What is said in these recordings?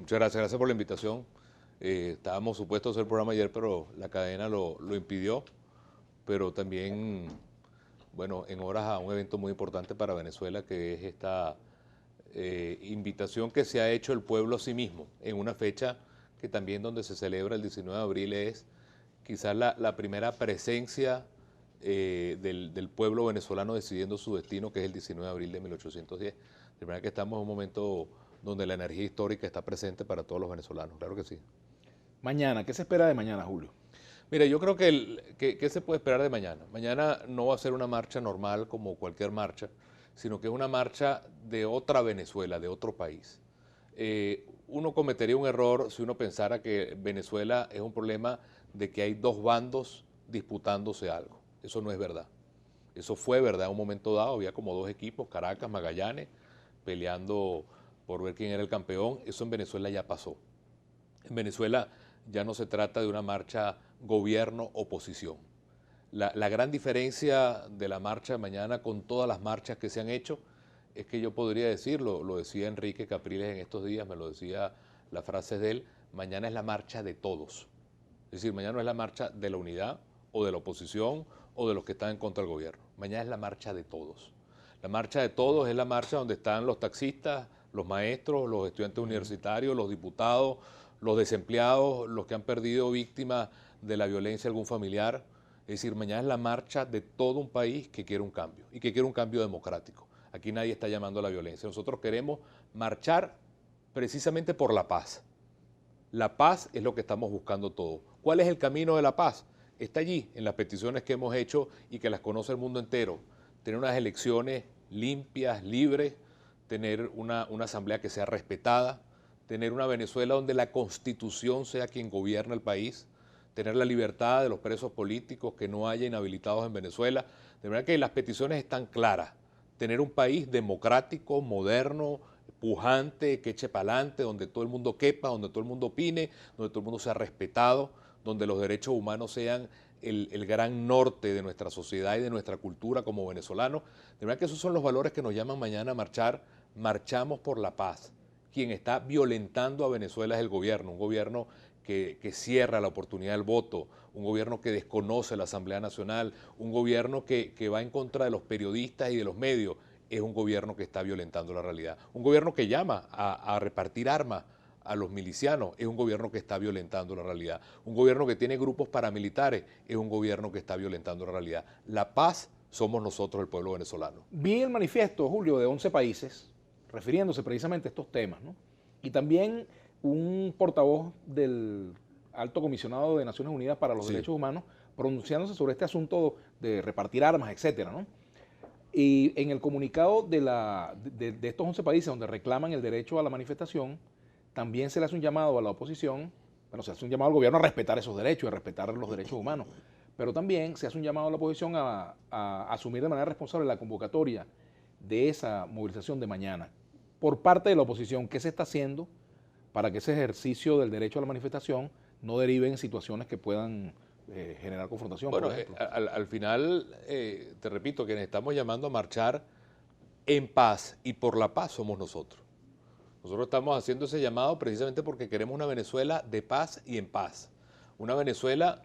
Muchas gracias, gracias por la invitación. Estábamos supuestos a hacer el programa ayer, pero la cadena lo impidió. Pero también, bueno, en horas a un evento muy importante para Venezuela, que es esta invitación que se ha hecho el pueblo a sí mismo, en una fecha que también donde se celebra el 19 de abril es quizás la primera presencia del pueblo venezolano decidiendo su destino, que es el 19 de abril de 1810. De manera que estamos en un momento donde la energía histórica está presente para todos los venezolanos, claro que sí. Mañana, ¿qué se espera de mañana, Julio? Mira, yo creo ¿qué se puede esperar de mañana? Mañana no va a ser una marcha normal como cualquier marcha, sino que es una marcha de otra Venezuela, de otro país. Uno cometería un error si uno pensara que Venezuela es un problema de que hay dos bandos disputándose algo. Eso no es verdad. Eso fue verdad en un momento dado, había como dos equipos, Caracas, Magallanes, peleando por ver quién era el campeón. Eso en Venezuela ya pasó. En Venezuela ya no se trata de una marcha gobierno-oposición. La gran diferencia de la marcha de mañana con todas las marchas que se han hecho es que yo podría decirlo, lo decía Enrique Capriles en estos días, me lo decía la frase de él, mañana es la marcha de todos. Es decir, mañana no es la marcha de la unidad o de la oposición o de los que están en contra del gobierno. Mañana es la marcha de todos. La marcha de todos es la marcha donde están los taxistas, los maestros, los estudiantes universitarios, los diputados, los desempleados, los que han perdido víctimas de la violencia de algún familiar. Es decir, mañana es la marcha de todo un país que quiere un cambio y que quiere un cambio democrático. Aquí nadie está llamando a la violencia. Nosotros queremos marchar precisamente por la paz. La paz es lo que estamos buscando todos. ¿Cuál es el camino de la paz? Está allí, en las peticiones que hemos hecho y que las conoce el mundo entero. Tener unas elecciones limpias, libres, tener una asamblea que sea respetada, tener una Venezuela donde la constitución sea quien gobierna el país, tener la libertad de los presos políticos, que no haya inhabilitados en Venezuela. De verdad que las peticiones están claras. Tener un país democrático, moderno, pujante, que eche para adelante, donde todo el mundo quepa, donde todo el mundo opine, donde todo el mundo sea respetado, donde los derechos humanos sean el gran norte de nuestra sociedad y de nuestra cultura como venezolanos. De verdad que esos son los valores que nos llaman mañana a marchar. Marchamos por la paz. Quien está violentando a Venezuela es el gobierno, un gobierno que cierra la oportunidad del voto, un gobierno que desconoce la Asamblea Nacional, un gobierno que va en contra de los periodistas y de los medios. Es un gobierno que está violentando la realidad. Un gobierno que llama a repartir armas a los milicianos es un gobierno que está violentando la realidad. Un gobierno que tiene grupos paramilitares es un gobierno que está violentando la realidad. La paz somos nosotros, el pueblo venezolano. Vi el manifiesto, Julio, de 11 países, refiriéndose precisamente a estos temas, ¿no? Y también un portavoz del Alto Comisionado de Naciones Unidas para los Sí. Derechos Humanos pronunciándose sobre este asunto de repartir armas, etcétera, ¿no? Y en el comunicado de estos 11 países donde reclaman el derecho a la manifestación, también se le hace un llamado a la oposición, bueno, se hace un llamado al gobierno a respetar esos derechos, a respetar los derechos humanos, pero también se hace un llamado a la oposición a asumir de manera responsable la convocatoria de esa movilización de mañana. Por parte de la oposición, ¿qué se está haciendo para que ese ejercicio del derecho a la manifestación no derive en situaciones que puedan generar confrontación, por Bueno, ejemplo? al final, te repito, quienes estamos llamando a marchar en paz y por la paz somos nosotros. Nosotros estamos haciendo ese llamado precisamente porque queremos una Venezuela de paz y en paz. Una Venezuela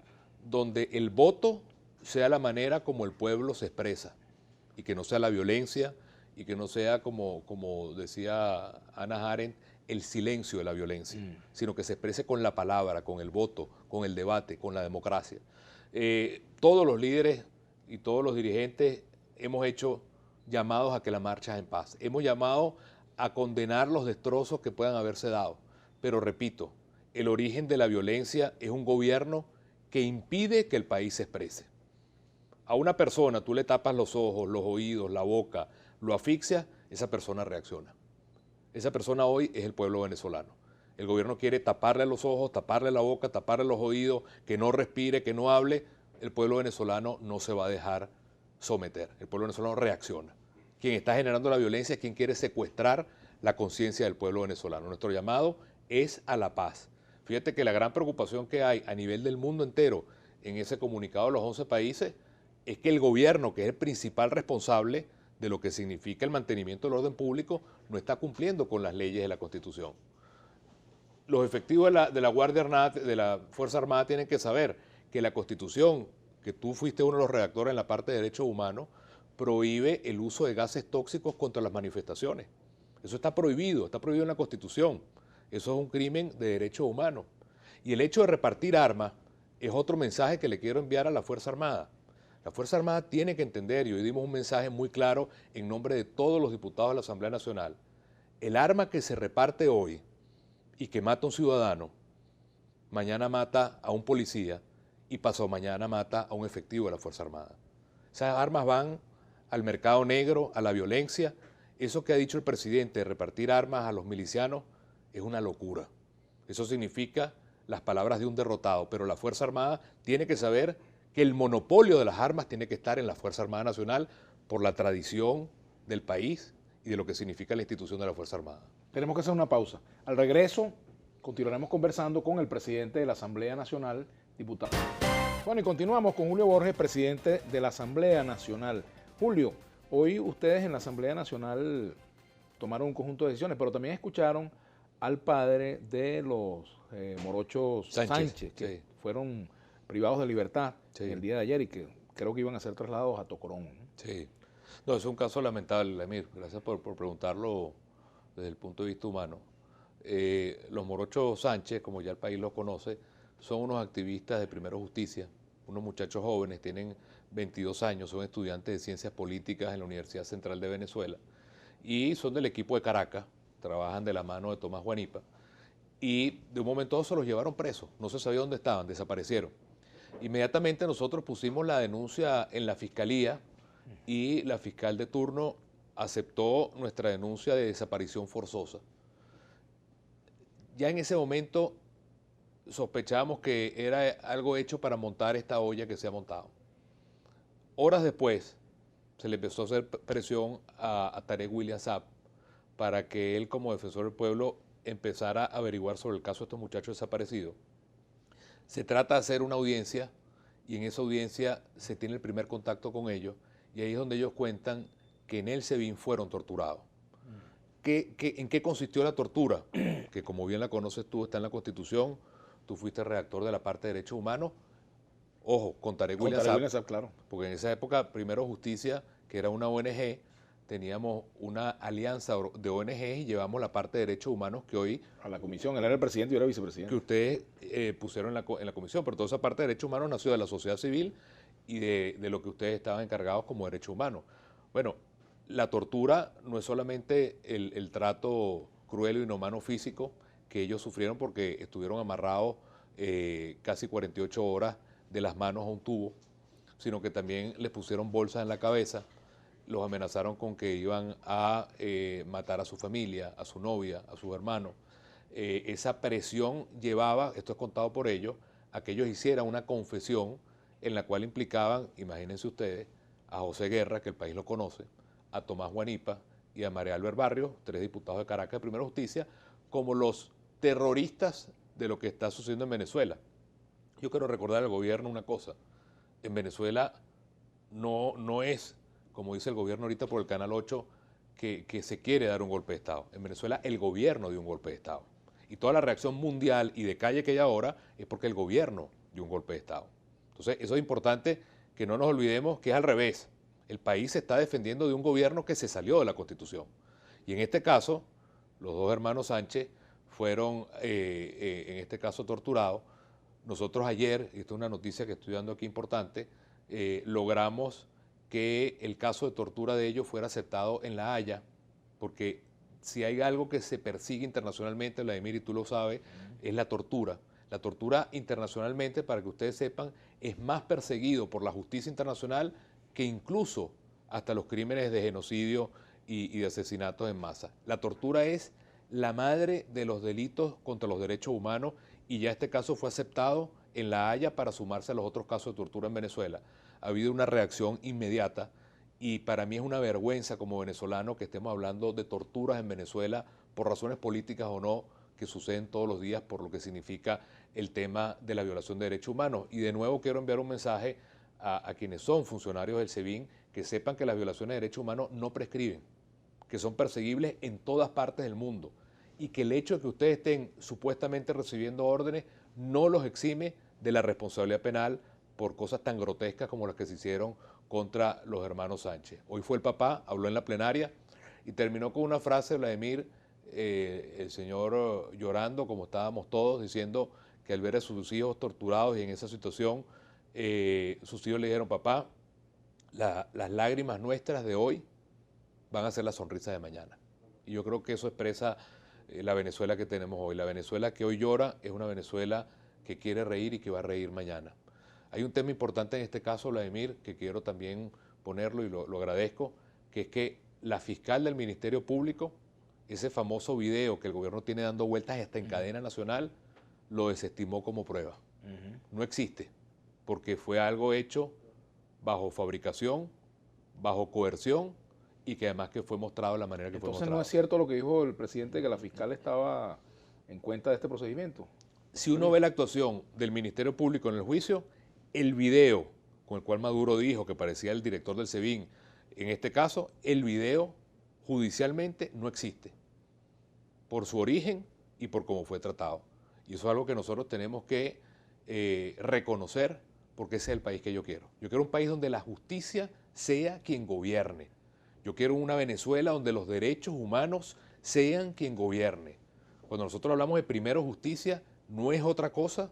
donde el voto sea la manera como el pueblo se expresa y que no sea la violencia y que no sea como decía Hannah Arendt, el silencio de la violencia, sino que se exprese con la palabra, con el voto, con el debate, con la democracia. Todos los líderes y todos los dirigentes hemos hecho llamados a que la marcha es en paz. Hemos llamado a condenar los destrozos que puedan haberse dado. Pero repito, el origen de la violencia es un gobierno que impide que el país se exprese. A una persona tú le tapas los ojos, los oídos, la boca, lo asfixias, esa persona reacciona. Esa persona hoy es el pueblo venezolano. El gobierno quiere taparle los ojos, taparle la boca, taparle los oídos, que no respire, que no hable. El pueblo venezolano no se va a dejar someter. El pueblo venezolano reacciona. Quien está generando la violencia es quien quiere secuestrar la conciencia del pueblo venezolano. Nuestro llamado es a la paz. Fíjate que la gran preocupación que hay a nivel del mundo entero en ese comunicado de los 11 países es que el gobierno, que es el principal responsable de lo que significa el mantenimiento del orden público, no está cumpliendo con las leyes de la Constitución. los efectivos de la Guardia Armada, de la Fuerza Armada, tienen que saber que la Constitución, que tú fuiste uno de los redactores en la parte de derechos humanos, prohíbe el uso de gases tóxicos contra las manifestaciones. Eso está prohibido en la Constitución. Eso es un crimen de derechos humanos. Y el hecho de repartir armas es otro mensaje que le quiero enviar a la Fuerza Armada. La Fuerza Armada tiene que entender, y hoy dimos un mensaje muy claro en nombre de todos los diputados de la Asamblea Nacional, el arma que se reparte hoy y que mata a un ciudadano, mañana mata a un policía y pasado mañana mata a un efectivo de la Fuerza Armada. Esas armas van al mercado negro, a la violencia. Eso que ha dicho el presidente de repartir armas a los milicianos es una locura. Eso significa las palabras de un derrotado, pero la Fuerza Armada tiene que saber que el monopolio de las armas tiene que estar en la Fuerza Armada Nacional por la tradición del país y de lo que significa la institución de la Fuerza Armada. Tenemos que hacer una pausa. Al regreso, continuaremos conversando con el presidente de la Asamblea Nacional, diputado. Bueno, y continuamos con Julio Borges, presidente de la Asamblea Nacional. Julio, hoy ustedes en la Asamblea Nacional tomaron un conjunto de decisiones, pero también escucharon al padre de los morochos Sánchez, que sí, fueron privados de libertad sí, el día de ayer y que creo que iban a ser trasladados a Tocorón, ¿no? Sí. No, es un caso lamentable, Emir. Gracias por preguntarlo desde el punto de vista humano. Los morochos Sánchez, como ya el país los conoce, son unos activistas de Primero Justicia, unos muchachos jóvenes, tienen 22 años, son estudiantes de Ciencias Políticas en la Universidad Central de Venezuela y son del equipo de Caracas, trabajan de la mano de Tomás Guanipa y de un momento a otro se los llevaron presos, no se sabía dónde estaban, desaparecieron. Inmediatamente nosotros pusimos la denuncia en la fiscalía y la fiscal de turno aceptó nuestra denuncia de desaparición forzosa. Ya en ese momento sospechábamos que era algo hecho para montar esta olla que se ha montado. Horas después se le empezó a hacer presión a Tarek William Saab para que él como defensor del pueblo empezara a averiguar sobre el caso de estos muchachos desaparecidos. Se trata de hacer una audiencia y en esa audiencia se tiene el primer contacto con ellos y ahí es donde ellos cuentan que en el SEBIN fueron torturados. ¿En qué consistió la tortura? Que como bien la conoces tú, está en la Constitución, tú fuiste redactor de la parte de Derechos Humanos, ojo, con Tarek William Saab, claro. porque en esa época Primero Justicia, que era una ONG, teníamos una alianza de ONG y llevamos la parte de Derechos Humanos que hoy... A la comisión, él era el presidente y yo era vicepresidente. Que ustedes pusieron en la comisión, pero toda esa parte de Derechos Humanos nació de la sociedad civil y de lo que ustedes estaban encargados como Derechos Humanos. Bueno, la tortura no es solamente el trato cruel y inhumano físico que ellos sufrieron porque estuvieron amarrados casi 48 horas de las manos a un tubo, sino que también les pusieron bolsas en la cabeza, los amenazaron con que iban a matar a su familia, a su novia, a sus hermanos. Esa presión llevaba, esto es contado por ellos, a que ellos hicieran una confesión en la cual implicaban, imagínense ustedes, a José Guerra, que el país lo conoce, a Tomás Guanipa y a María Albert Barrios, 3 diputados de Caracas de Primera Justicia, como los terroristas de lo que está sucediendo en Venezuela. Yo quiero recordar al gobierno una cosa, en Venezuela no es, como dice el gobierno ahorita por el Canal 8, que se quiere dar un golpe de Estado. En Venezuela el gobierno dio un golpe de Estado. Y toda la reacción mundial y de calle que hay ahora es porque el gobierno dio un golpe de Estado. Entonces, eso es importante que no nos olvidemos que es al revés. El país se está defendiendo de un gobierno que se salió de la Constitución. Y en este caso, los dos hermanos Sánchez fueron, en este caso, torturados. Nosotros ayer, y esta es una noticia que estoy dando aquí importante, logramos que el caso de tortura de ellos fuera aceptado en La Haya, porque si hay algo que se persigue internacionalmente, Vladimir, y tú lo sabes, es la tortura. La tortura internacionalmente, para que ustedes sepan, es más perseguido por la justicia internacional que incluso hasta los crímenes de genocidio y de asesinatos en masa. La tortura es la madre de los delitos contra los derechos humanos y ya este caso fue aceptado en La Haya para sumarse a los otros casos de tortura en Venezuela. Ha habido una reacción inmediata y para mí es una vergüenza como venezolano que estemos hablando de torturas en Venezuela por razones políticas o no, que suceden todos los días por lo que significa el tema de la violación de derechos humanos. Y de nuevo quiero enviar un mensaje a quienes son funcionarios del SEBIN, que sepan que las violaciones de derechos humanos no prescriben, que son perseguibles en todas partes del mundo y que el hecho de que ustedes estén supuestamente recibiendo órdenes no los exime de la responsabilidad penal por cosas tan grotescas como las que se hicieron contra los hermanos Sánchez. Hoy fue el papá, habló en la plenaria y terminó con una frase, Vladimir, el señor llorando como estábamos todos, diciendo que al ver a sus hijos torturados y en esa situación, sus hijos le dijeron, papá, las lágrimas nuestras de hoy van a ser la sonrisa de mañana. Y yo creo que eso expresa la Venezuela que tenemos hoy. La Venezuela que hoy llora es una Venezuela que quiere reír y que va a reír mañana. Hay un tema importante en este caso, Vladimir, que quiero también ponerlo y lo agradezco, que es que la fiscal del Ministerio Público, ese famoso video que el gobierno tiene dando vueltas hasta en cadena nacional, lo desestimó como prueba. No existe, porque fue algo hecho bajo fabricación, bajo coerción y que además que fue mostrado de la manera que fue mostrado. Entonces no es cierto lo que dijo el presidente, que la fiscal estaba en cuenta de este procedimiento. Si uno ve la actuación del Ministerio Público en el juicio, el video con el cual Maduro dijo que parecía el director del SEBIN, en este caso, el video judicialmente no existe, por su origen y por cómo fue tratado. Y eso es algo que nosotros tenemos que reconocer, porque ese es el país que yo quiero. Yo quiero un país donde la justicia sea quien gobierne. Yo quiero una Venezuela donde los derechos humanos sean quien gobierne. Cuando nosotros hablamos de primero justicia, no es otra cosa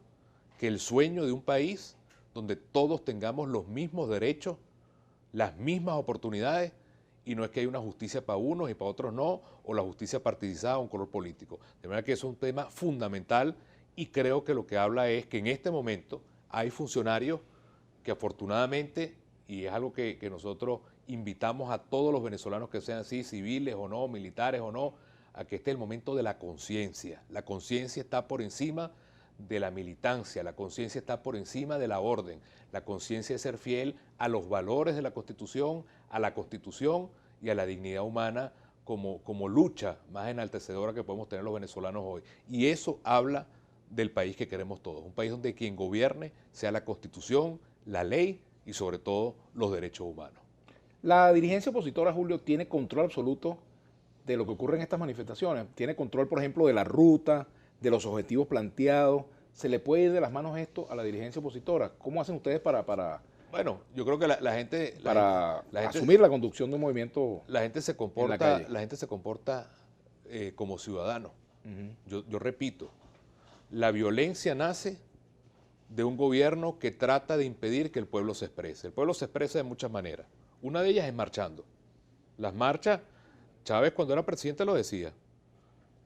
que el sueño de un país donde todos tengamos los mismos derechos, las mismas oportunidades, y no es que hay una justicia para unos y para otros no, o la justicia partidizada a un color político. De manera que eso es un tema fundamental y creo que lo que habla es que en este momento hay funcionarios que afortunadamente, y es algo que nosotros invitamos a todos los venezolanos que sean así, civiles o no, militares o no, a que este es el momento de la conciencia. La conciencia está por encima de la militancia, la conciencia está por encima de la orden, la conciencia es ser fiel a los valores de la Constitución, a la Constitución y a la dignidad humana como lucha más enaltecedora que podemos tener los venezolanos hoy. Y eso habla del país que queremos todos, un país donde quien gobierne sea la Constitución, la ley y sobre todo los derechos humanos. La dirigencia opositora, Julio, tiene control absoluto de lo que ocurre en estas manifestaciones. Tiene control, por ejemplo, de la ruta, de los objetivos planteados. ¿Se le puede ir de las manos esto a la dirigencia opositora? ¿Cómo hacen ustedes para bueno, yo creo que la gente asumir la conducción de un movimiento? La gente se comporta como ciudadano. Yo repito, la violencia nace de un gobierno que trata de impedir que el pueblo se exprese. El pueblo se expresa de muchas maneras. Una de ellas es marchando. Las marchas, Chávez cuando era presidente lo decía.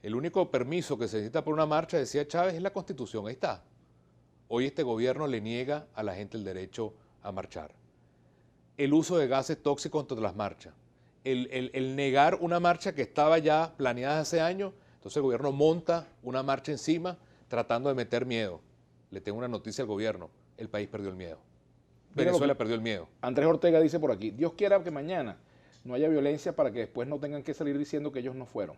El único permiso que se necesita por una marcha, decía Chávez, es la Constitución. Ahí está. Hoy este gobierno le niega a la gente el derecho a marchar. El uso de gases tóxicos contra las marchas. El negar una marcha que estaba ya planeada hace años, entonces el gobierno monta una marcha encima tratando de meter miedo. Le tengo una noticia al gobierno, el país perdió el miedo. Venezuela perdió el miedo. Andrés Ortega dice por aquí, Dios quiera que mañana no haya violencia para que después no tengan que salir diciendo que ellos no fueron.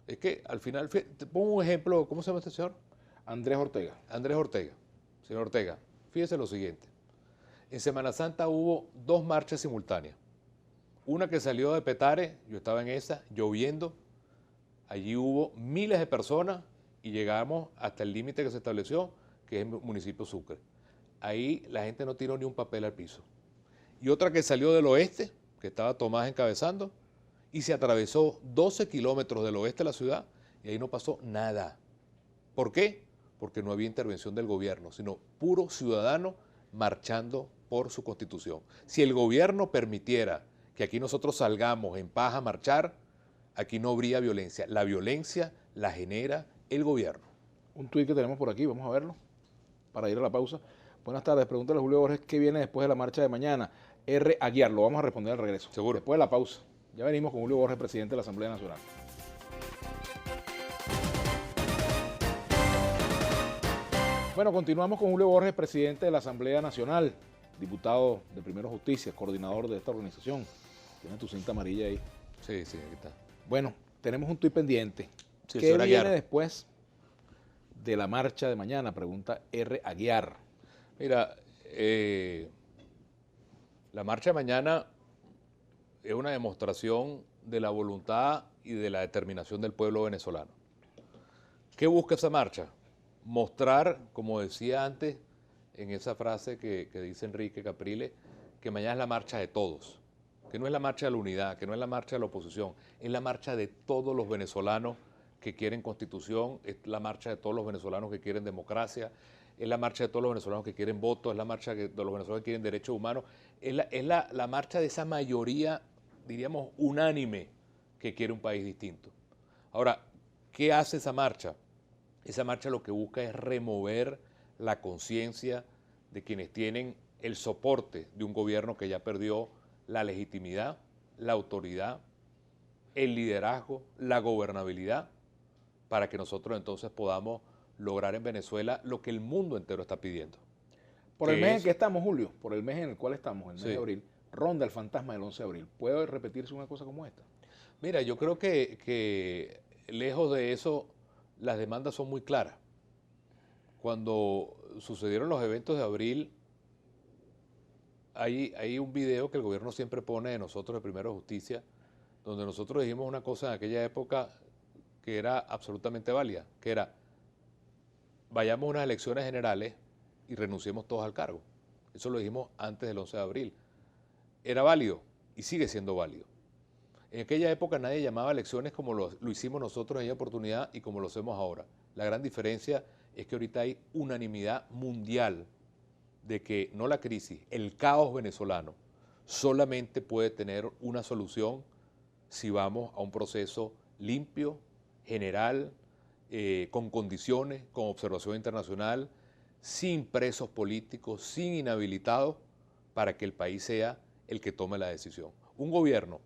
Es que al final, te pongo un ejemplo, ¿cómo se llama este señor? Andrés Ortega. Andrés Ortega. Señor Ortega, fíjese lo siguiente. En Semana Santa hubo 2 marchas simultáneas. Una que salió de Petare, yo estaba en esa, lloviendo. Allí hubo miles de personas y llegamos hasta el límite que se estableció, que es el municipio Sucre. Ahí la gente no tiró ni un papel al piso. Y otra que salió del oeste, que estaba Tomás encabezando, y se atravesó 12 kilómetros del oeste de la ciudad y ahí no pasó nada. ¿Por qué? Porque no había intervención del gobierno, sino puro ciudadano marchando por su constitución. Si el gobierno permitiera que aquí nosotros salgamos en paz a marchar, aquí no habría violencia. La violencia la genera el gobierno. Un tuit que tenemos por aquí, vamos a verlo, para ir a la pausa. Buenas tardes, pregúntale a Julio Borges qué viene después de la marcha de mañana. R. Aguiar, lo vamos a responder al regreso. Seguro. Después de la pausa. Ya venimos con Julio Borges, presidente de la Asamblea Nacional. Bueno, continuamos con Julio Borges, presidente de la Asamblea Nacional, diputado de Primero Justicia, coordinador de esta organización. Tiene tu cinta amarilla ahí. Sí, aquí está. Bueno, tenemos un tuit pendiente. Sí, ¿Qué viene Aguiar después de la marcha de mañana? Pregunta R. Aguiar. Mira, la marcha de mañana es una demostración de la voluntad y de la determinación del pueblo venezolano. ¿Qué busca esa marcha? Mostrar, como decía antes, en esa frase que dice Enrique Capriles, que mañana es la marcha de todos, que no es la marcha de la unidad, que no es la marcha de la oposición, es la marcha de todos los venezolanos que quieren constitución, es la marcha de todos los venezolanos que quieren democracia, es la marcha de todos los venezolanos que quieren voto, es la marcha de los venezolanos que quieren derechos humanos, es la marcha de esa mayoría, diríamos, unánime que quiere un país distinto. Ahora, ¿qué hace esa marcha? Esa marcha lo que busca es remover la conciencia de quienes tienen el soporte de un gobierno que ya perdió la legitimidad, la autoridad, el liderazgo, la gobernabilidad, para que nosotros entonces podamos lograr en Venezuela lo que el mundo entero está pidiendo. Por el mes en que estamos, Julio, por el mes en el cual estamos, el mes de abril, ronda el fantasma del 11 de abril. ¿Puede repetirse una cosa como esta? Mira, yo creo que lejos de eso, las demandas son muy claras. Cuando sucedieron los eventos de abril, hay un video que el gobierno siempre pone de nosotros de Primero Justicia, donde nosotros dijimos una cosa en aquella época que era absolutamente válida, que era, vayamos a unas elecciones generales y renunciemos todos al cargo. Eso lo dijimos antes del 11 de abril. Era válido y sigue siendo válido. En aquella época nadie llamaba elecciones como lo hicimos nosotros en aquella oportunidad y como lo hacemos ahora. La gran diferencia es que ahorita hay unanimidad mundial de que no la crisis, el caos venezolano solamente puede tener una solución si vamos a un proceso limpio, general, con condiciones, con observación internacional, sin presos políticos, sin inhabilitados, para que el país sea el que tome la decisión. Un gobierno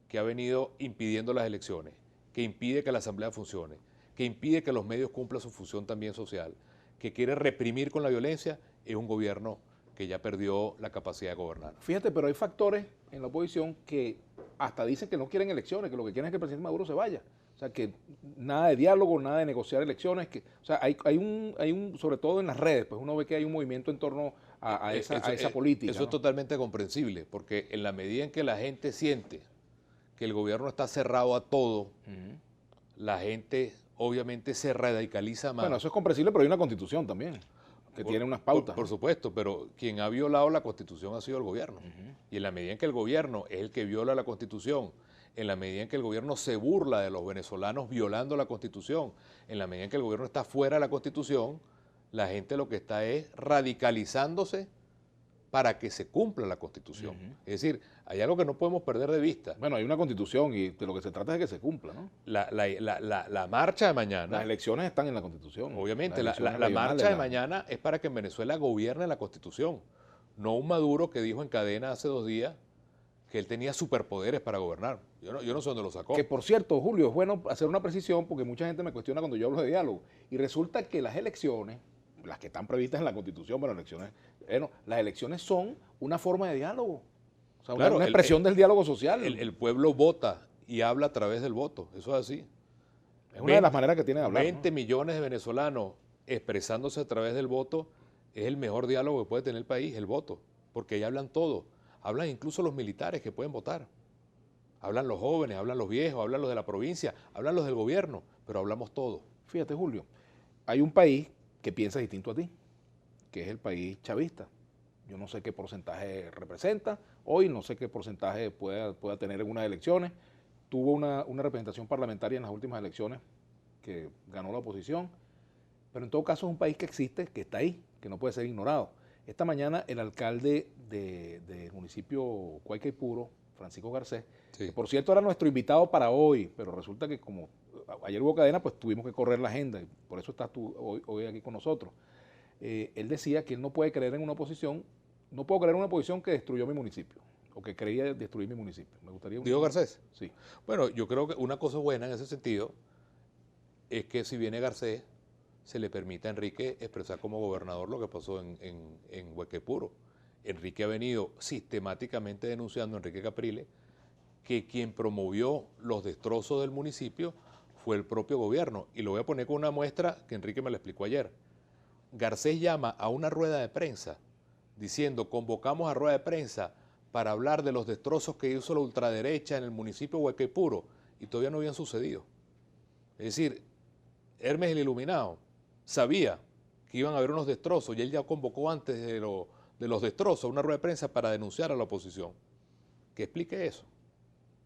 que ha venido impidiendo las elecciones, que impide que la asamblea funcione, que impide que los medios cumplan su función también social, que quiere reprimir con la violencia, es un gobierno que ya perdió la capacidad de gobernar. Fíjate, pero hay factores en la oposición que hasta dicen que no quieren elecciones, que lo que quieren es que el presidente Maduro se vaya. O sea, que nada de diálogo, nada de negociar elecciones. O sea, hay un, sobre todo en las redes, pues uno ve que hay un movimiento en torno a esa política. Eso ¿no? es totalmente comprensible, porque en la medida en que la gente siente que el gobierno está cerrado a todo, la gente obviamente se radicaliza más. Bueno, eso es comprensible, pero hay una constitución también, que tiene unas pautas. Por supuesto, pero quien ha violado la Constitución ha sido el gobierno. Y en la medida en que el gobierno es el que viola la Constitución, en la medida en que el gobierno se burla de los venezolanos violando la Constitución, en la medida en que el gobierno está fuera de la Constitución, la gente lo que está es radicalizándose para que se cumpla la Constitución. Es decir, hay algo que no podemos perder de vista. Bueno, hay una Constitución y de lo que se trata es de que se cumpla, ¿no? La marcha de mañana... Las elecciones están en la Constitución. Obviamente, la marcha de mañana es para que en Venezuela gobierne la Constitución. No un Maduro que dijo en cadena hace 2 días que él tenía superpoderes para gobernar. Yo no sé dónde lo sacó. Que por cierto, Julio, es bueno hacer una precisión porque mucha gente me cuestiona cuando yo hablo de diálogo. Y resulta que las elecciones, las que están previstas en la Constitución, bueno, las elecciones son una forma de diálogo. O sea, claro, una expresión del diálogo social. El pueblo vota y habla a través del voto. Eso es así. Es una de las maneras que tiene de hablar. 20 millones de venezolanos expresándose a través del voto es el mejor diálogo que puede tener el país, el voto. Porque ahí hablan todos. Hablan incluso los militares que pueden votar. Hablan los jóvenes, hablan los viejos, hablan los de la provincia, hablan los del gobierno, pero hablamos todos. Fíjate, Julio, hay un país que piensa distinto a ti, que es el país chavista. Yo no sé qué porcentaje representa, hoy no sé qué porcentaje pueda tener en unas elecciones. Tuvo una representación parlamentaria en las últimas elecciones que ganó la oposición, pero en todo caso es un país que existe, que está ahí, que no puede ser ignorado. Esta mañana el alcalde del municipio Guaycaipuro, Francisco Garcés, sí, que por cierto era nuestro invitado para hoy, pero resulta que como ayer hubo cadena, pues tuvimos que correr la agenda, y por eso estás tú hoy aquí con nosotros. Él decía que él no puede creer en una oposición, no puedo creer en una oposición que destruyó mi municipio, o que quería destruir mi municipio. Me gustaría... ¿Dijo Garcés? Sí. Bueno, yo creo que una cosa buena en ese sentido es que si viene Garcés, se le permite a Enrique expresar como gobernador lo que pasó en Guaycaipuro. Enrique ha venido sistemáticamente denunciando, Enrique Capriles, que quien promovió los destrozos del municipio fue el propio gobierno. Y lo voy a poner con una muestra que Enrique me la explicó ayer. Garcés llama a una rueda de prensa diciendo, convocamos a rueda de prensa para hablar de los destrozos que hizo la ultraderecha en el municipio de Guaycaipuro, y todavía no habían sucedido. Es decir, Hermes el Iluminado sabía que iban a haber unos destrozos y él ya convocó antes de los destrozos una rueda de prensa para denunciar a la oposición. Que explique eso,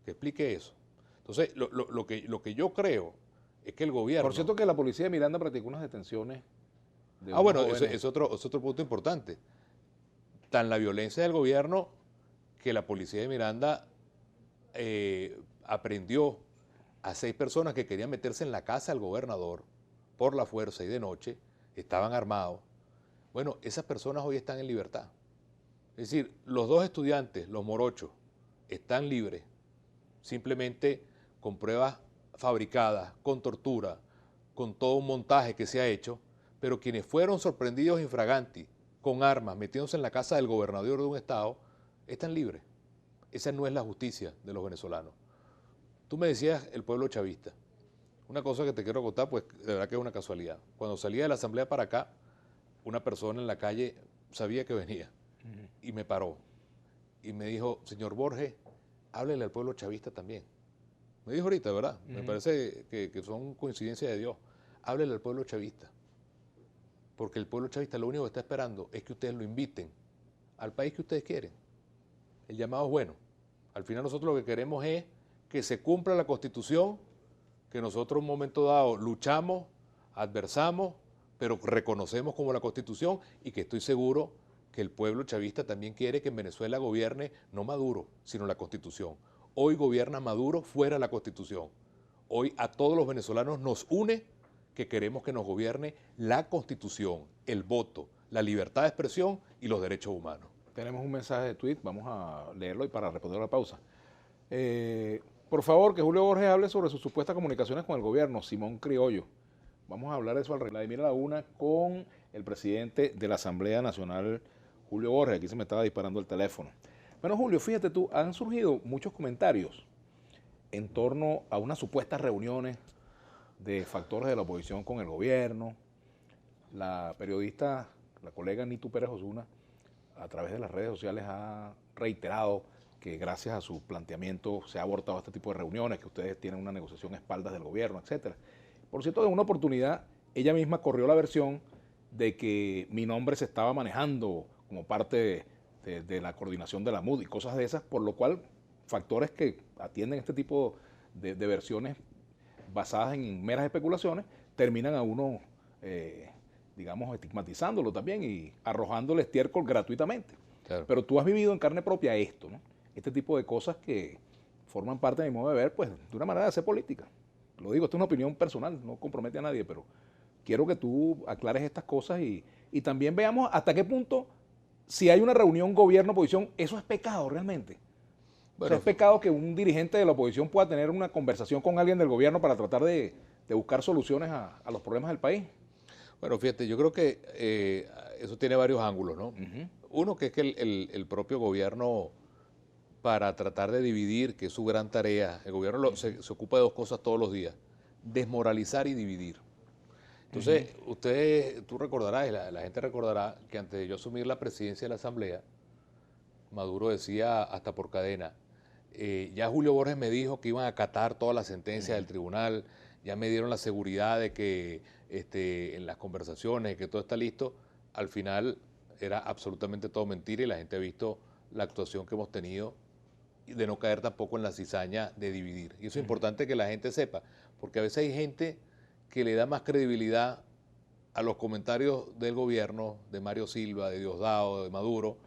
que explique eso. Entonces, lo que yo creo es que el gobierno... Por cierto que la policía de Miranda practicó unas detenciones de Bueno, unos jóvenes. es otro punto importante. Tan la violencia del gobierno que la policía de Miranda aprendió a 6 personas que querían meterse en la casa del gobernador por la fuerza y de noche, estaban armados. Bueno, esas personas hoy están en libertad. Es decir, los 2 estudiantes, los morochos, están libres, simplemente con pruebas fabricadas, con tortura, con todo un montaje que se ha hecho, pero quienes fueron sorprendidos infraganti, con armas, metiéndose en la casa del gobernador de un estado, están libres. Esa no es la justicia de los venezolanos. Tú me decías el pueblo chavista. Una cosa que te quiero contar, pues de verdad que es una casualidad. Cuando salía de la asamblea para acá, una persona en la calle sabía que venía y me paró y me dijo, señor Borges, háblele al pueblo chavista también. Me dijo ahorita, ¿verdad? Me parece que son coincidencias de Dios. Háblele al pueblo chavista. Porque el pueblo chavista lo único que está esperando es que ustedes lo inviten al país que ustedes quieren. El llamado es bueno. Al final nosotros lo que queremos es que se cumpla la Constitución, que nosotros en un momento dado luchamos, adversamos, pero reconocemos como la Constitución y que estoy seguro que el pueblo chavista también quiere que en Venezuela gobierne no Maduro, sino la Constitución. Hoy gobierna Maduro fuera de la Constitución. Hoy a todos los venezolanos nos une que queremos que nos gobierne la Constitución, el voto, la libertad de expresión y los derechos humanos. Tenemos un mensaje de tweet, vamos a leerlo y para responder a la pausa. Por favor, que Julio Borges hable sobre sus supuestas comunicaciones con el gobierno, Simón Criollo. Vamos a hablar de eso al Vladimir Laguna con el presidente de la Asamblea Nacional, Julio Borges. Aquí se me estaba disparando el teléfono. Bueno, Julio, fíjate tú, han surgido muchos comentarios en torno a unas supuestas reuniones de factores de la oposición con el gobierno. La periodista, la colega Nitu Pérez Osuna, a través de las redes sociales ha reiterado que gracias a su planteamiento se ha abortado este tipo de reuniones, que ustedes tienen una negociación a espaldas del gobierno, etcétera. Por cierto, en una oportunidad, ella misma corrió la versión de que mi nombre se estaba manejando como parte de la coordinación de la MUD y cosas de esas, por lo cual factores que atienden este tipo de versiones basadas en meras especulaciones terminan a uno, digamos, estigmatizándolo también y arrojándole estiércol gratuitamente. Claro. Pero tú has vivido en carne propia esto, ¿no? Este tipo de cosas que forman parte de mi modo de ver, pues, de una manera de hacer política. Lo digo, esto es una opinión personal, no compromete a nadie, pero quiero que tú aclares estas cosas y también veamos hasta qué punto, si hay una reunión gobierno-oposición, eso es pecado realmente. Bueno, o sea, es pecado que un dirigente de la oposición pueda tener una conversación con alguien del gobierno para tratar de buscar soluciones a los problemas del país. Bueno, fíjate, yo creo que eso tiene varios ángulos, ¿no? Uno que es que el propio gobierno, para tratar de dividir, que es su gran tarea, el gobierno se ocupa de 2 cosas todos los días, desmoralizar y dividir. Entonces, tú recordarás, la gente recordará que antes de yo asumir la presidencia de la Asamblea, Maduro decía hasta por cadena, ya Julio Borges me dijo que iban a acatar todas las sentencias del tribunal, ya me dieron la seguridad de que en las conversaciones, que todo está listo. Al final era absolutamente todo mentira y la gente ha visto la actuación que hemos tenido de no caer tampoco en la cizaña de dividir. Y eso es importante que la gente sepa, porque a veces hay gente que le da más credibilidad a los comentarios del gobierno, de Mario Silva, de Diosdado, de Maduro,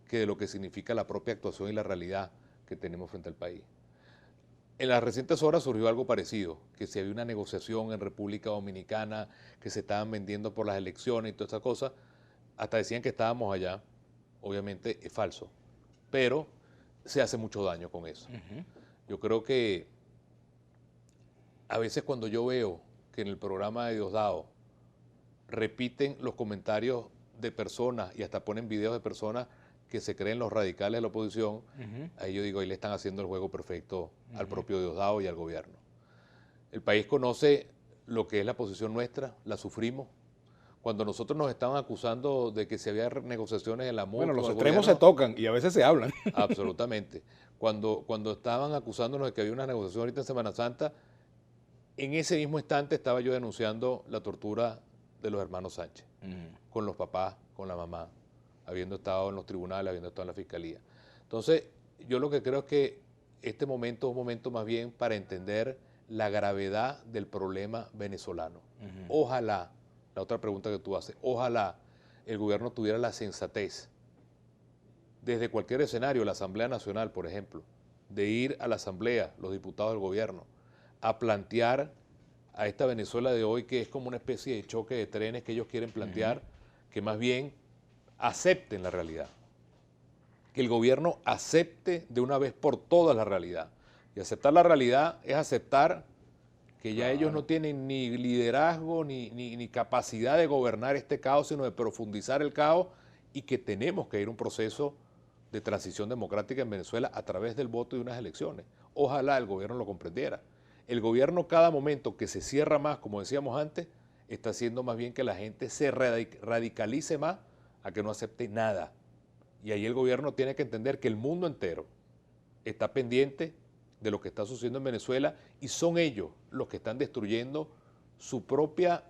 que de lo que significa la propia actuación y la realidad que tenemos frente al país. En las recientes horas surgió algo parecido, que si había una negociación en República Dominicana, que se estaban vendiendo por las elecciones y todas esas cosas, hasta decían que estábamos allá. Obviamente es falso, pero se hace mucho daño con eso. Yo creo que a veces cuando yo veo que en el programa de Diosdado repiten los comentarios de personas y hasta ponen videos de personas que se creen los radicales de la oposición, ahí yo digo, ahí le están haciendo el juego perfecto al propio Diosdado y al gobierno. El país conoce lo que es la posición nuestra, la sufrimos. Cuando nosotros nos estaban acusando de que si había negociaciones en la MUD... Bueno, los extremos se tocan y a veces se hablan. Absolutamente. Cuando estaban acusándonos de que había una negociación ahorita en Semana Santa, En ese mismo instante estaba yo denunciando la tortura de los hermanos Sánchez, con los papás, con la mamá, habiendo estado en los tribunales, habiendo estado en la fiscalía. Entonces, yo lo que creo es que este momento es un momento más bien para entender la gravedad del problema venezolano. Ojalá, la otra pregunta que tú haces, ojalá el gobierno tuviera la sensatez, desde cualquier escenario, la Asamblea Nacional, por ejemplo, de ir a la Asamblea, los diputados del gobierno, a plantear a esta Venezuela de hoy, que es como una especie de choque de trenes que ellos quieren plantear, que más bien acepten la realidad. Que el gobierno acepte de una vez por todas la realidad. Y aceptar la realidad es aceptar que ya ellos no tienen ni liderazgo ni capacidad de gobernar este caos, sino de profundizar el caos, y que tenemos que ir a un proceso de transición democrática en Venezuela a través del voto y unas elecciones. Ojalá el gobierno lo comprendiera. El gobierno, cada momento que se cierra más, como decíamos antes, está haciendo más bien que la gente se radicalice más a que no acepte nada. Y ahí el gobierno tiene que entender que el mundo entero está pendiente de lo que está sucediendo en Venezuela, y son ellos los que están destruyendo su propio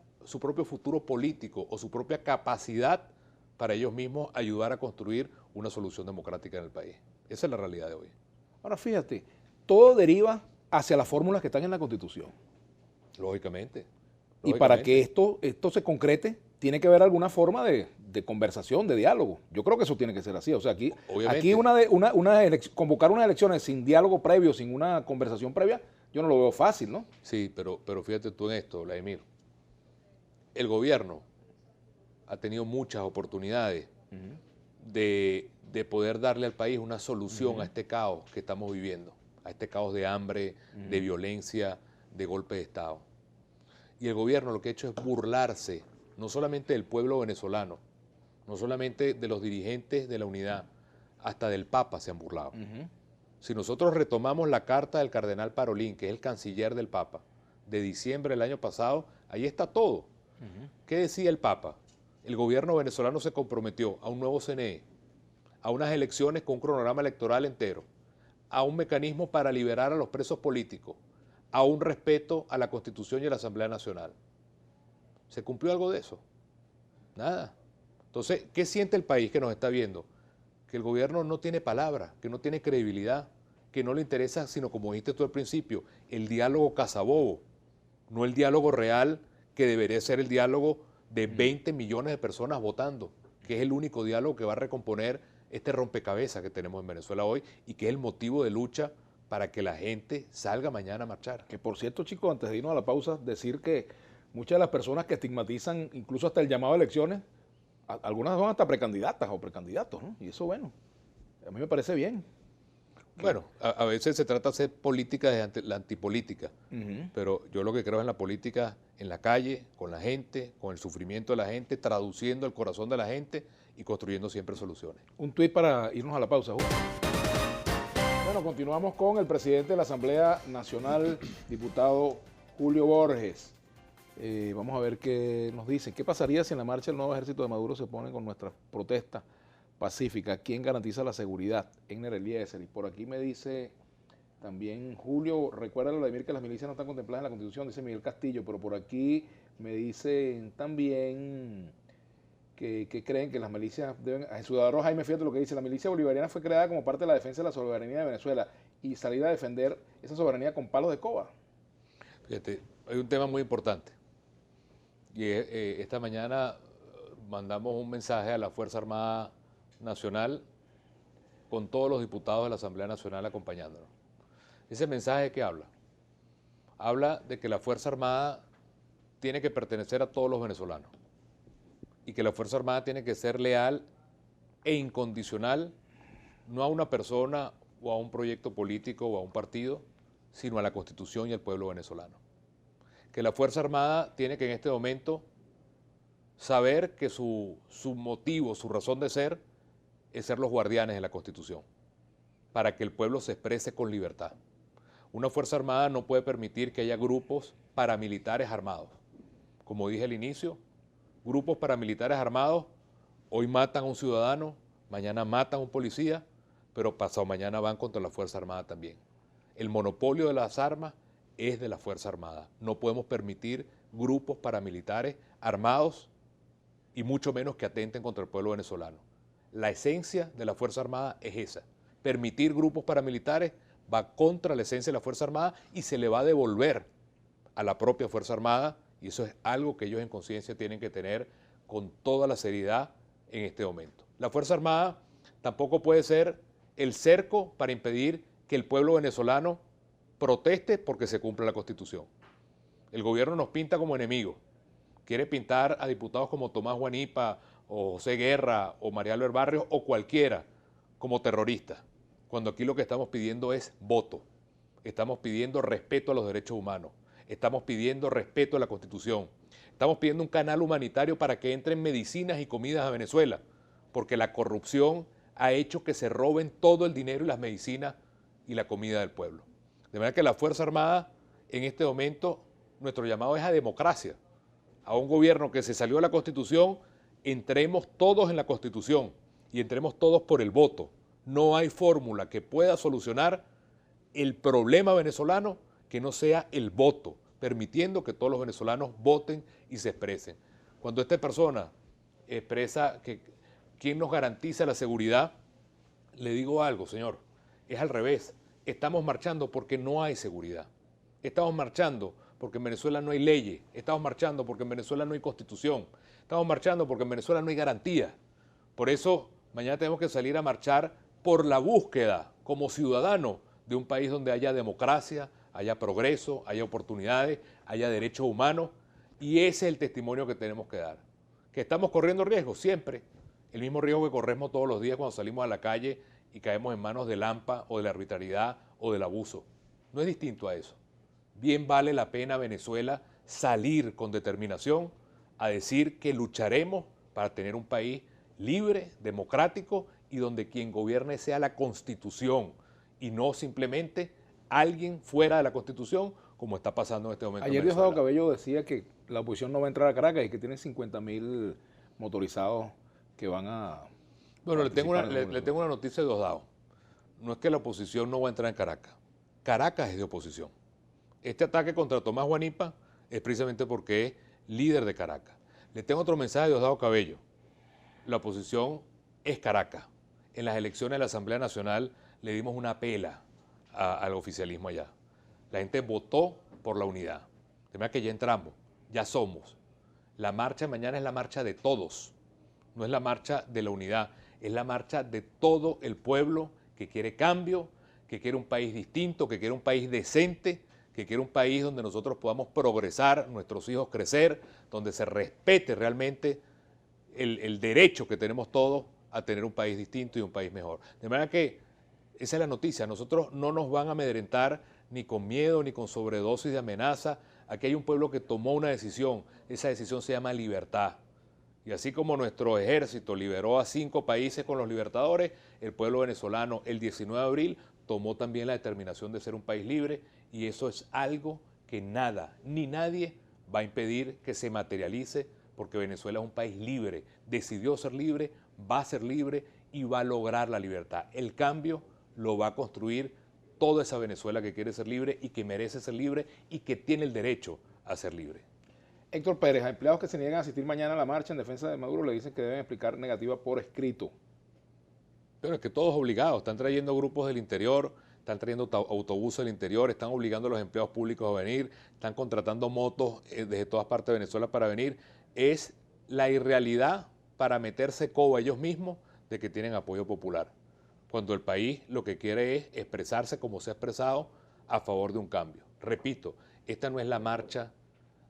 futuro político o su propia capacidad para ellos mismos ayudar a construir una solución democrática en el país. Esa es la realidad de hoy. Ahora fíjate, todo deriva hacia las fórmulas que están en la Constitución. Lógicamente. Y para que esto se concrete, tiene que haber alguna forma de conversación, de diálogo. Yo creo que eso tiene que ser así. O sea, aquí convocar unas elecciones sin diálogo previo, sin una conversación previa, yo no lo veo fácil, ¿no? Sí, pero fíjate tú en esto, Vladimir. El gobierno ha tenido muchas oportunidades de poder darle al país una solución a este caos que estamos viviendo, a este caos de hambre, de violencia, de golpe de Estado. Y el gobierno lo que ha hecho es burlarse, no solamente del pueblo venezolano, no solamente de los dirigentes de la unidad, hasta del Papa se han burlado. Si nosotros retomamos la carta del cardenal Parolín, que es el canciller del Papa, de diciembre del año pasado, ahí está todo. ¿Qué decía el Papa? El gobierno venezolano se comprometió a un nuevo CNE, a unas elecciones con un cronograma electoral entero, a un mecanismo para liberar a los presos políticos, a un respeto a la Constitución y a la Asamblea Nacional. ¿Se cumplió algo de eso? Nada. Entonces, ¿qué siente el país que nos está viendo? Que el gobierno no tiene palabra, que no tiene credibilidad, que no le interesa, sino, como dijiste tú al principio, el diálogo cazabobo, no el diálogo real, que debería ser el diálogo de 20 millones de personas votando, que es el único diálogo que va a recomponer este rompecabezas que tenemos en Venezuela hoy, y que es el motivo de lucha para que la gente salga mañana a marchar. Que por cierto, chicos, antes de irnos a la pausa, decir que muchas de las personas que estigmatizan incluso hasta el llamado a elecciones, algunas son hasta precandidatas o precandidatos, ¿no? Y eso, bueno, a mí me parece bien. Bueno, a veces se trata de hacer política de la antipolítica, pero yo lo que creo es en la política en la calle, con la gente, con el sufrimiento de la gente, traduciendo el corazón de la gente y construyendo siempre soluciones. Un tuit para irnos a la pausa, Julio. Bueno, continuamos con el presidente de la Asamblea Nacional, diputado Julio Borges. Vamos a ver qué nos dice. ¿Qué pasaría si en la marcha el nuevo ejército de Maduro se opone con nuestra protesta pacífica? ¿Quién garantiza la seguridad? Egner Eliezer. Y por aquí me dice también Julio, recuerda, Vladimir, que las milicias no están contempladas en la Constitución, dice Miguel Castillo, pero por aquí me dicen también que creen que las milicias deben... El ciudadano Jaime, fíjate lo que dice, la milicia bolivariana fue creada como parte de la defensa de la soberanía de Venezuela y salir a defender esa soberanía con palos de coba. Fíjate, hay un tema muy importante. Y esta mañana mandamos un mensaje a la Fuerza Armada Nacional con todos los diputados de la Asamblea Nacional acompañándonos. Ese mensaje, ¿qué habla? Habla de que la Fuerza Armada tiene que pertenecer a todos los venezolanos y que la Fuerza Armada tiene que ser leal e incondicional, no a una persona o a un proyecto político o a un partido, sino a la Constitución y al pueblo venezolano. Que la Fuerza Armada tiene que en este momento saber que su motivo, su razón de ser, es ser los guardianes de la Constitución, para que el pueblo se exprese con libertad. Una Fuerza Armada no puede permitir que haya grupos paramilitares armados. Como dije al inicio, grupos paramilitares armados hoy matan a un ciudadano, mañana matan a un policía, pero pasado mañana van contra la Fuerza Armada también. El monopolio de las armas es de la Fuerza Armada. No podemos permitir grupos paramilitares armados y mucho menos que atenten contra el pueblo venezolano. La esencia de la Fuerza Armada es esa. Permitir grupos paramilitares va contra la esencia de la Fuerza Armada y se le va a devolver a la propia Fuerza Armada, y eso es algo que ellos en conciencia tienen que tener con toda la seriedad en este momento. La Fuerza Armada tampoco puede ser el cerco para impedir que el pueblo venezolano proteste porque se cumpla la Constitución. El gobierno nos pinta como enemigos. Quiere pintar a diputados como Tomás Guanipa o José Guerra o María Albert Barrios o cualquiera como terroristas, cuando aquí lo que estamos pidiendo es voto. Estamos pidiendo respeto a los derechos humanos. Estamos pidiendo respeto a la Constitución. Estamos pidiendo un canal humanitario para que entren medicinas y comidas a Venezuela, porque la corrupción ha hecho que se roben todo el dinero y las medicinas y la comida del pueblo. De manera que la Fuerza Armada, en este momento, nuestro llamado es a democracia, a un gobierno que se salió de la Constitución, entremos todos en la Constitución y entremos todos por el voto. No hay fórmula que pueda solucionar el problema venezolano que no sea el voto, permitiendo que todos los venezolanos voten y se expresen. Cuando esta persona expresa que quién nos garantiza la seguridad, le digo algo, señor, es al revés. Estamos marchando porque no hay seguridad. Estamos marchando porque en Venezuela no hay leyes. Estamos marchando porque en Venezuela no hay constitución. Estamos marchando porque en Venezuela no hay garantía. Por eso, mañana tenemos que salir a marchar por la búsqueda como ciudadanos de un país donde haya democracia, haya progreso, haya oportunidades, haya derechos humanos, y ese es el testimonio que tenemos que dar. ¿Que estamos corriendo riesgos? Siempre. El mismo riesgo que corremos todos los días cuando salimos a la calle y caemos en manos del AMPA o de la arbitrariedad o del abuso. No es distinto a eso. Bien vale la pena, Venezuela, salir con determinación a decir que lucharemos para tener un país libre, democrático y donde quien gobierne sea la Constitución y no simplemente alguien fuera de la Constitución, como está pasando en este momento. Ayer Diosdado Cabello decía que la oposición no va a entrar a Caracas y que tiene 50.000 motorizados que van a... Bueno, le tengo una noticia de Diosdado. No es que la oposición no va a entrar en Caracas. Caracas es de oposición. Este ataque contra Tomás Guanipa es precisamente porque es líder de Caracas. Le tengo otro mensaje de Diosdado Cabello. La oposición es Caracas. En las elecciones de la Asamblea Nacional le dimos una pela al oficialismo allá. La gente votó por la unidad. De manera que ya entramos, ya somos. La marcha de mañana es la marcha de todos. No es la marcha de la unidad, es la marcha de todo el pueblo que quiere cambio, que quiere un país distinto, que quiere un país decente, que quiere un país donde nosotros podamos progresar, nuestros hijos crecer, donde se respete realmente el derecho que tenemos todos a tener un país distinto y un país mejor. De manera que esa es la noticia. Nosotros no nos van a amedrentar ni con miedo ni con sobredosis de amenaza. Aquí hay un pueblo que tomó una decisión. Esa decisión se llama libertad. Y así como nuestro ejército liberó a 5 países con los libertadores, el pueblo venezolano el 19 de abril tomó también la determinación de ser un país libre, y eso es algo que nada ni nadie va a impedir que se materialice, porque Venezuela es un país libre, decidió ser libre, va a ser libre y va a lograr la libertad. El cambio lo va a construir toda esa Venezuela que quiere ser libre y que merece ser libre y que tiene el derecho a ser libre. Héctor Pérez, a empleados que se niegan a asistir mañana a la marcha en defensa de Maduro le dicen que deben explicar negativa por escrito. Pero es que todos obligados, están trayendo grupos del interior, están trayendo autobuses del interior, están obligando a los empleados públicos a venir, están contratando motos desde todas partes de Venezuela para venir. Es la irrealidad para meterse coba ellos mismos de que tienen apoyo popular, cuando el país lo que quiere es expresarse como se ha expresado a favor de un cambio. Repito, esta no es la marcha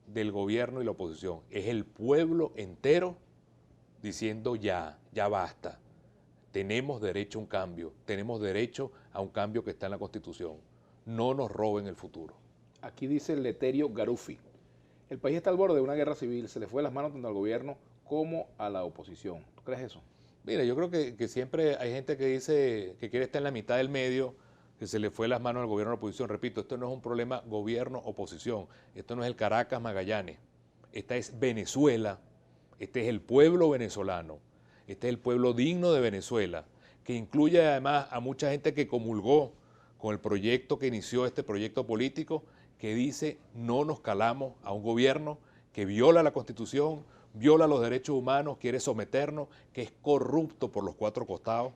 del gobierno y la oposición, es el pueblo entero diciendo ya basta. Tenemos derecho a un cambio, tenemos derecho a un cambio que está en la Constitución. No nos roben el futuro. Aquí dice Leterio Garufi, el país está al borde de una guerra civil, se le fue de las manos tanto al gobierno como a la oposición. ¿Tú crees eso? Mira, yo creo que siempre hay gente que dice que quiere estar en la mitad del medio, que se le fue las manos al gobierno a la oposición. Repito, esto no es un problema gobierno-oposición, esto no es el Caracas-Magallanes, esta es Venezuela, este es el pueblo venezolano, este es el pueblo digno de Venezuela, que incluye además a mucha gente que comulgó con el proyecto que inició este proyecto político, que dice no nos calamos a un gobierno que viola la Constitución, viola los derechos humanos, quiere someternos, que es corrupto por los cuatro costados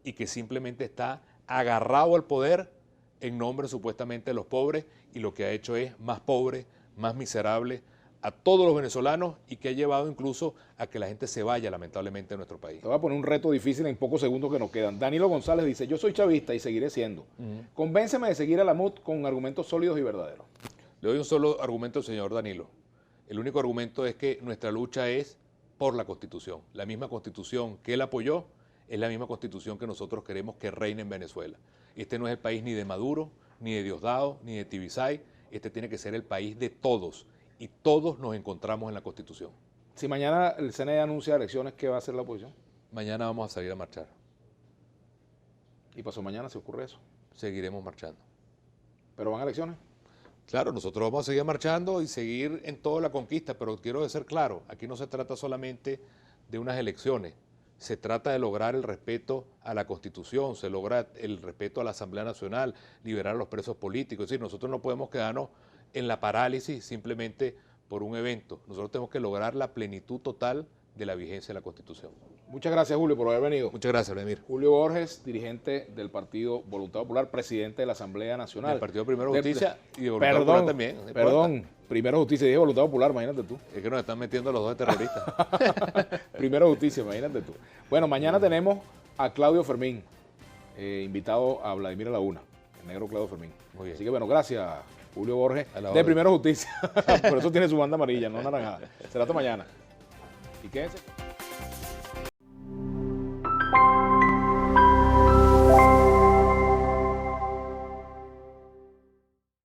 y que simplemente está agarrado al poder en nombre supuestamente de los pobres, y lo que ha hecho es más pobre, más miserable a todos los venezolanos, y que ha llevado incluso a que la gente se vaya lamentablemente de nuestro país. Te voy a poner un reto difícil en pocos segundos que nos quedan. Danilo González dice, yo soy chavista y seguiré siendo. Convénceme de seguir a la MUD con argumentos sólidos y verdaderos. Le doy un solo argumento al señor Danilo. El único argumento es que nuestra lucha es por la Constitución. La misma Constitución que él apoyó es la misma Constitución que nosotros queremos que reine en Venezuela. Este no es el país ni de Maduro, ni de Diosdado, ni de Tibisay. Este tiene que ser el país de todos, y todos nos encontramos en la Constitución. Si mañana el CNE anuncia elecciones, ¿qué va a hacer la oposición? Mañana vamos a salir a marchar. Y pasó mañana, si ocurre eso. Seguiremos marchando. ¿Pero van a elecciones? Claro, nosotros vamos a seguir marchando y seguir en toda la conquista, pero quiero ser claro, aquí no se trata solamente de unas elecciones, se trata de lograr el respeto a la Constitución, se logra el respeto a la Asamblea Nacional, liberar a los presos políticos. Es decir, nosotros no podemos quedarnos en la parálisis simplemente por un evento. Nosotros tenemos que lograr la plenitud total de la vigencia de la Constitución. Muchas gracias, Julio, por haber venido. Muchas gracias, Vladimir. Julio Borges, dirigente del Partido Voluntad Popular, presidente de la Asamblea Nacional. Del Partido Primero Justicia y de Voluntad Popular también. No perdón, Primero Justicia, dije Voluntad Popular, imagínate tú. Es que nos están metiendo los dos de terroristas. Primero Justicia, imagínate tú. Bueno, mañana tenemos a Claudio Fermín, invitado a Vladimir a la Una, el negro Claudio Fermín. Muy bien. Así que bueno, gracias, Julio Borges, de orden. Primero Justicia. Por eso tiene su banda amarilla, no naranjada. Será hasta mañana. Y quédense.